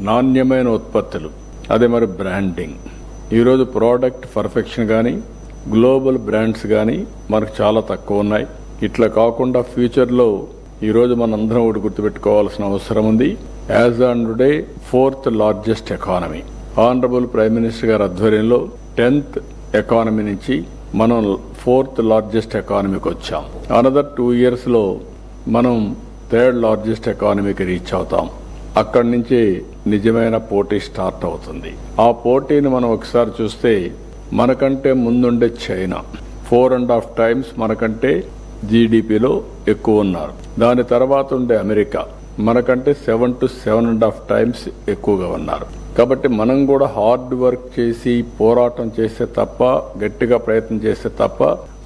నాణ్యమైన ఉత్పత్తులు, అదే మరి బ్రాండింగ్. ఈరోజు ప్రోడక్ట్ పర్ఫెక్షన్ కానీ గ్లోబల్ బ్రాండ్స్ కానీ మనకు చాలా తక్కువ ఉన్నాయి. ఇట్లా కాకుండా ఫ్యూచర్లో ఈరోజు మనందరం ఒకటి గుర్తుపెట్టుకోవాల్సిన అవసరం ఉంది. As on today 4th largest economy. Honourable prime minister గారి ఆధ్వర్యంలో 10th ఎకానమీ నుంచి మనం 4th లార్జెస్ట్ ఎకానమీకి వచ్చాం. అనదర్ 2 years లో మనం 3rd లార్జెస్ట్ ఎకానమీకి రీచ్ అవుతాం. అక్కడి నుంచి నిజమైన పోటీ స్టార్ట్ అవుతుంది. ఆ పోటీని మనం ఒకసారి చూస్తే మనకంటే ముందుండే చైనా 4.5 times మనకంటే జీడిపిలో ఎక్కువ ఉన్నారు. దాని తర్వాత ఉండే అమెరికా మనకంటే 7 to 7.5 times ఎక్కువగా ఉన్నారు. కాబట్టి మనం కూడా హార్డ్ వర్క్ చేసి పోరాటం చేస్తే తప్ప, గట్టిగా ప్రయత్నం చేస్తే తప్ప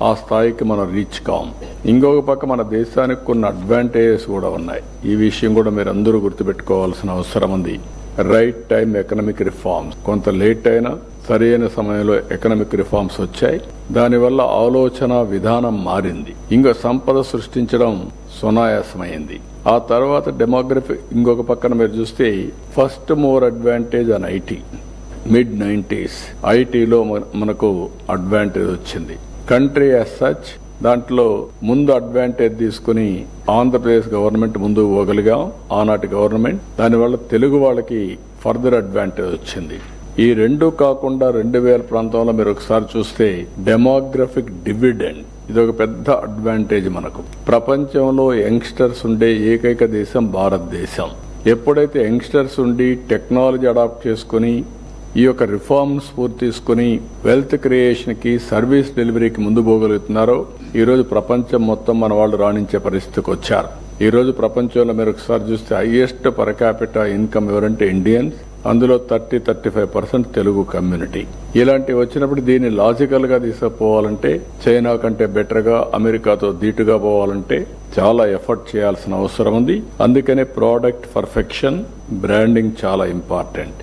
ఆ స్థాయికి మనం రీచ్ కాం. ఇంకొక పక్క మన దేశానికి కొన్ని అడ్వాంటేజెస్ కూడా ఉన్నాయి. ఈ విషయం కూడా మీరు అందరూ గుర్తుపెట్టుకోవాల్సిన అవసరం ఉంది. Right time economic reforms. కొంత లేట్ అయినా సరైన సమయంలో ఎకనామిక్ రిఫార్మ్స్ వచ్చాయి. దానివల్ల ఆలోచన విధానం మారింది. ఇంకా సంపద సృష్టించడం సునాయాసమైంది. ఆ తర్వాత డెమోగ్రఫీ. ఇంకొక పక్కన మీరు చూస్తే first more advantage on IT. mid-90s ఐటీలో మనకు అడ్వాంటేజ్ వచ్చింది. కంట్రీ యాజ్ సచ్ దాంట్లో ముందు అడ్వాంటేజ్ తీసుకుని ఆంధ్రప్రదేశ్ గవర్నమెంట్ ముందుకు పోగలిగాం. ఆనాటి గవర్నమెంట్. దానివల్ల తెలుగు వాళ్ళకి ఫర్దర్ అడ్వాంటేజ్ వచ్చింది. ఈ రెండు కాకుండా 2000 ప్రాంతంలో మీరు ఒకసారి చూస్తే డెమోగ్రఫిక్ డివిడెండ్, ఇది ఒక పెద్ద అడ్వాంటేజ్ మనకు. ప్రపంచంలో యంగ్స్టర్స్ ఉండే ఏకైక దేశం భారతదేశం. ఎప్పుడైతే యంగ్స్టర్స్ ఉండి టెక్నాలజీ అడాప్ట్ చేసుకుని ఈ యొక్క రిఫార్మ్స్ పూర్తి తీసుకుని వెల్త్ క్రియేషన్ కి, సర్వీస్ డెలివరీకి ముందు పోగలుగుతున్నారో ఈ రోజు ప్రపంచం మొత్తం మన వాళ్ళు రాణించే పరిస్థితికి వచ్చారు. ఈ రోజు ప్రపంచంలో మీరు ఒకసారి చూస్తే హైయెస్ట్ పర్ క్యాపిటల్ ఇన్కమ్ ఎవరంటే ఇండియన్స్. అందులో 30-35% తెలుగు కమ్యూనిటీ. ఇలాంటివి వచ్చినప్పుడు దీన్ని లాజికల్ గా తీసుకుపోవాలంటే చైనా కంటే బెటర్ గా, అమెరికాతో ధీటుగా పోవాలంటే చాలా ఎఫర్ట్ చేయాల్సిన అవసరం ఉంది. అందుకనే ప్రోడక్ట్ పర్ఫెక్షన్, బ్రాండింగ్ చాలా ఇంపార్టెంట్.